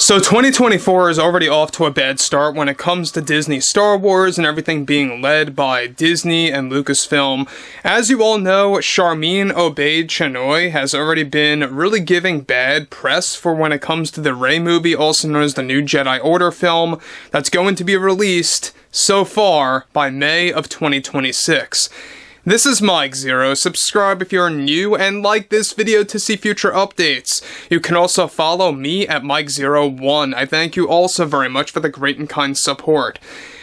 So 2024 is already off to a bad start when it comes to Disney Star Wars and everything being led by Disney and Lucasfilm. As you all know, Sharmeen Obaid-Chinoy has already been really giving bad press for when it comes to the REY movie, also known as the new Jedi Order film, that's going to be released so far by May of 2026. This is Mike Zero. Subscribe if you're new and like this video to see future updates. You can also follow me at Mike01. I thank you all so very much for the great and kind support.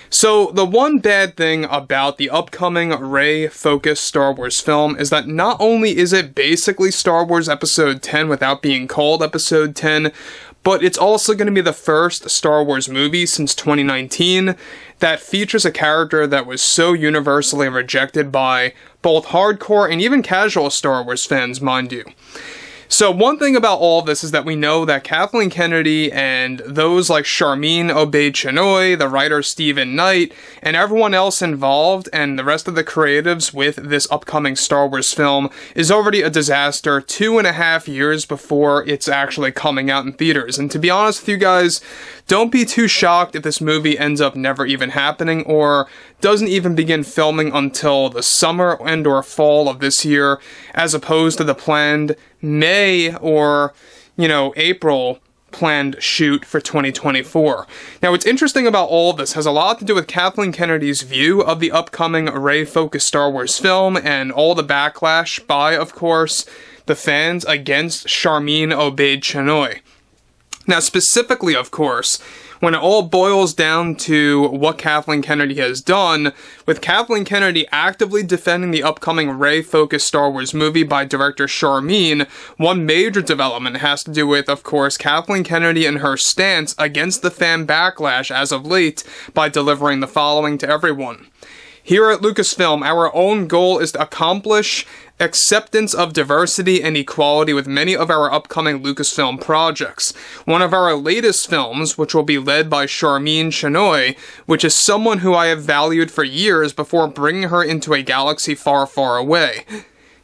So, the one bad thing about the upcoming REY-focused Star Wars film is that not only is it basically Star Wars Episode 10 without being called Episode 10, but it's also going to be the first Star Wars movie since 2019 that features a character that was so universally rejected by both hardcore and even casual Star Wars fans, mind you. So one thing about all of this is that we know that Kathleen Kennedy and those like Sharmeen Obaid-Chinoy, the writer Stephen Knight, and everyone else involved and the rest of the creatives with this upcoming Star Wars film is already a disaster 2.5 years before it's actually coming out in theaters. And to be honest with you guys, don't be too shocked if this movie ends up never even happening or doesn't even begin filming until the summer and or fall of this year, as opposed to the planned May or, April planned shoot for 2024. Now, what's interesting about all of this has a lot to do with Kathleen Kennedy's view of the upcoming REY-focused Star Wars film and all the backlash by, of course, the fans against Sharmeen Obaid-Chinoy. Now, specifically, of course, when it all boils down to what Kathleen Kennedy has done, with Kathleen Kennedy actively defending the upcoming REY-focused Star Wars movie by director Sharmeen, one major development has to do with, of course, Kathleen Kennedy and her stance against the fan backlash as of late by delivering the following to everyone. Here at Lucasfilm, our own goal is to accomplish acceptance of diversity and equality with many of our upcoming Lucasfilm projects. One of our latest films, which will be led by Sharmeen Chinoy, which is someone who I have valued for years before bringing her into a galaxy far, far away.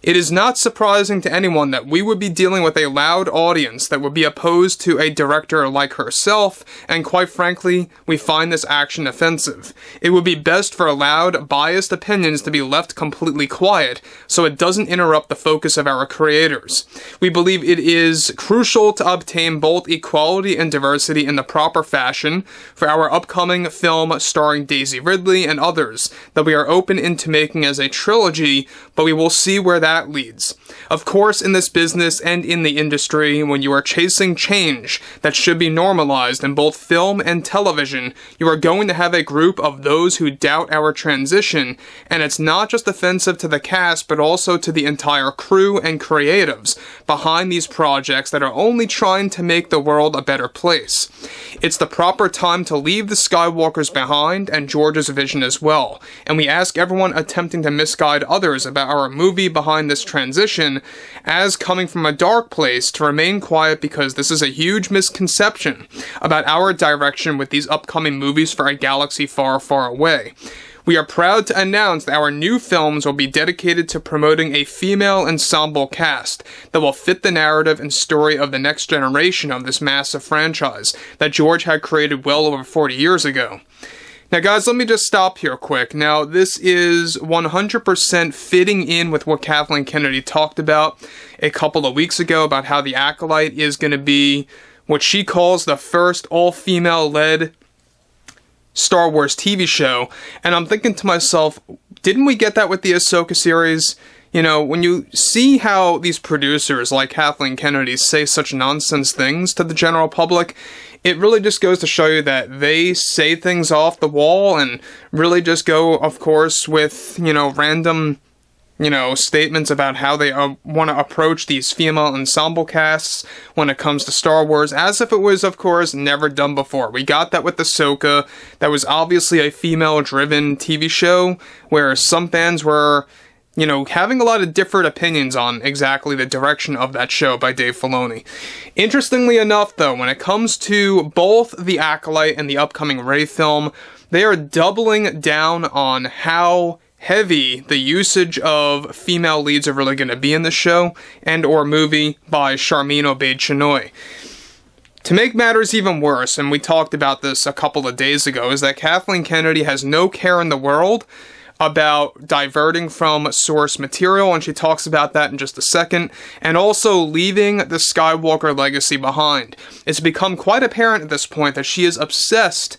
It is not surprising to anyone that we would be dealing with a loud audience that would be opposed to a director like herself, and quite frankly, we find this action offensive. It would be best for loud, biased opinions to be left completely quiet, so it doesn't interrupt the focus of our creators. We believe it is crucial to obtain both equality and diversity in the proper fashion for our upcoming film starring Daisy Ridley and others that we are open into making as a trilogy, but we will see where that leads. Of course, in this business and in the industry, when you are chasing change that should be normalized in both film and television, you are going to have a group of those who doubt our transition, and it's not just offensive to the cast, but also to the entire crew and creatives behind these projects that are only trying to make the world a better place. It's the proper time to leave the Skywalkers behind and George's vision as well, and we ask everyone attempting to misguide others about our movie behind this transition as coming from a dark place to remain quiet, because this is a huge misconception about our direction with these upcoming movies for a galaxy far, far away. We are proud to announce that our new films will be dedicated to promoting a female ensemble cast that will fit the narrative and story of the next generation of this massive franchise that George had created well over 40 years ago. Now guys, let me just stop here quick. Now, this is 100% fitting in with what Kathleen Kennedy talked about a couple of weeks ago about how The Acolyte is going to be what she calls the first all-female-led Star Wars TV show. And I'm thinking to myself, didn't we get that with the Ahsoka series? When you see how these producers like Kathleen Kennedy say such nonsense things to the general public, it really just goes to show you that they say things off the wall and really just go, of course, with, random, statements about how they want to approach these female ensemble casts when it comes to Star Wars, as if it was, of course, never done before. We got that with Ahsoka. That was obviously a female-driven TV show where some fans were having a lot of different opinions on exactly the direction of that show by Dave Filoni. Interestingly enough, though, when it comes to both The Acolyte and the upcoming REY film, they are doubling down on how heavy the usage of female leads are really going to be in the show and or movie by Sharmeen Obaid-Chinoy. To make matters even worse, and we talked about this a couple of days ago, is that Kathleen Kennedy has no care in the world about diverting from source material, and she talks about that in just a second, and also leaving the Skywalker legacy behind. It's become quite apparent at this point that she is obsessed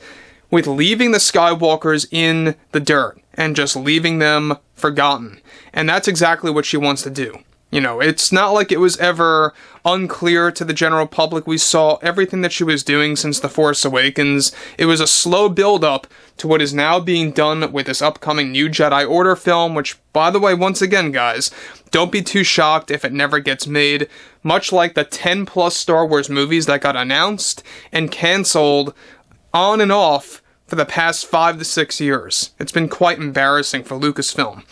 with leaving the Skywalkers in the dirt and just leaving them forgotten. And that's exactly what she wants to do. You know, it's not like it was ever unclear to the general public. We saw everything that she was doing since The Force Awakens. It was a slow build-up to what is now being done with this upcoming New Jedi Order film, which, by the way, once again, guys, don't be too shocked if it never gets made. Much like the 10-plus Star Wars movies that got announced and canceled on and off for the past 5 to 6 years. It's been quite embarrassing for Lucasfilm.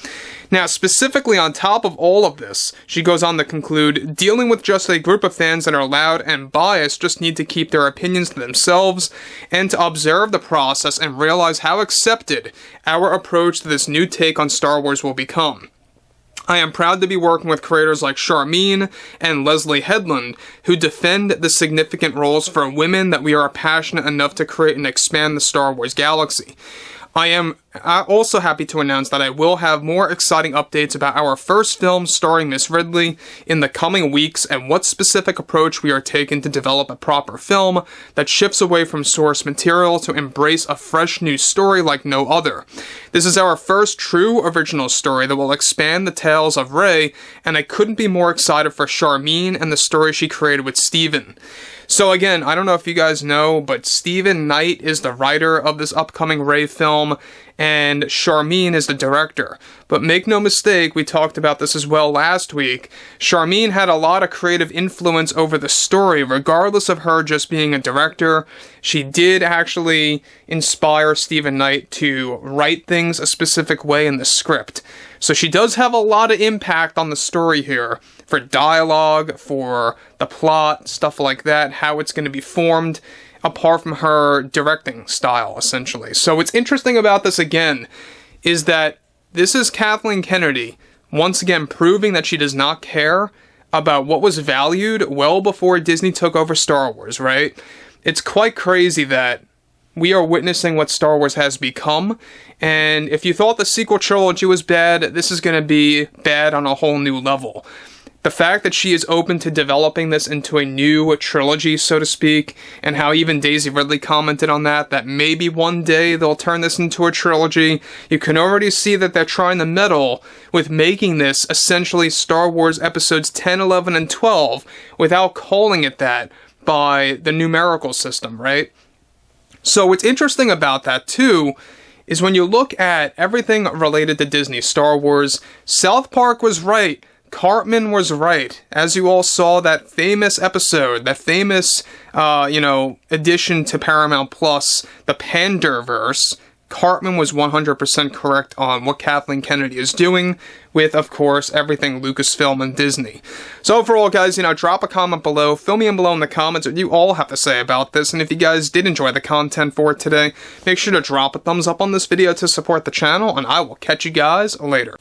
Now, specifically on top of all of this, she goes on to conclude, dealing with just a group of fans that are loud and biased just need to keep their opinions to themselves and to observe the process and realize how accepted our approach to this new take on Star Wars will become. I am proud to be working with creators like Sharmeen and Leslie Headland, who defend the significant roles for women that we are passionate enough to create and expand the Star Wars galaxy. I am also happy to announce that I will have more exciting updates about our first film starring Miss Ridley in the coming weeks and what specific approach we are taking to develop a proper film that shifts away from source material to embrace a fresh new story like no other. This is our first true original story that will expand the tales of Rey, and I couldn't be more excited for Sharmeen and the story she created with Steven. So again, I don't know if you guys know, but Steven Knight is the writer of this upcoming Rey film, and Sharmeen is the director. But make no mistake, we talked about this as well last week, Sharmeen had a lot of creative influence over the story, regardless of her just being a director. She did actually inspire Steven Knight to write things a specific way in the script. So she does have a lot of impact on the story here, for dialogue, for the plot, stuff like that, how it's going to be formed, apart from her directing style, essentially. So what's interesting about this, again, is that this is Kathleen Kennedy, once again proving that she does not care about what was valued well before Disney took over Star Wars, right? It's quite crazy that we are witnessing what Star Wars has become, and if you thought the sequel trilogy was bad, this is going to be bad on a whole new level. The fact that she is open to developing this into a new trilogy, so to speak, and how even Daisy Ridley commented on that maybe one day they'll turn this into a trilogy, you can already see that they're trying to meddle with making this essentially Star Wars episodes 10, 11, and 12 without calling it that by the numerical system, right? So what's interesting about that, too, is when you look at everything related to Disney Star Wars, South Park was right. Cartman was right. As you all saw, that famous episode, that famous, addition to Paramount Plus, the Panderverse, Cartman was 100% correct on what Kathleen Kennedy is doing with, of course, everything Lucasfilm and Disney. So overall, guys, drop a comment below. Fill me in below in the comments what you all have to say about this. And if you guys did enjoy the content for today, make sure to drop a thumbs up on this video to support the channel, and I will catch you guys later.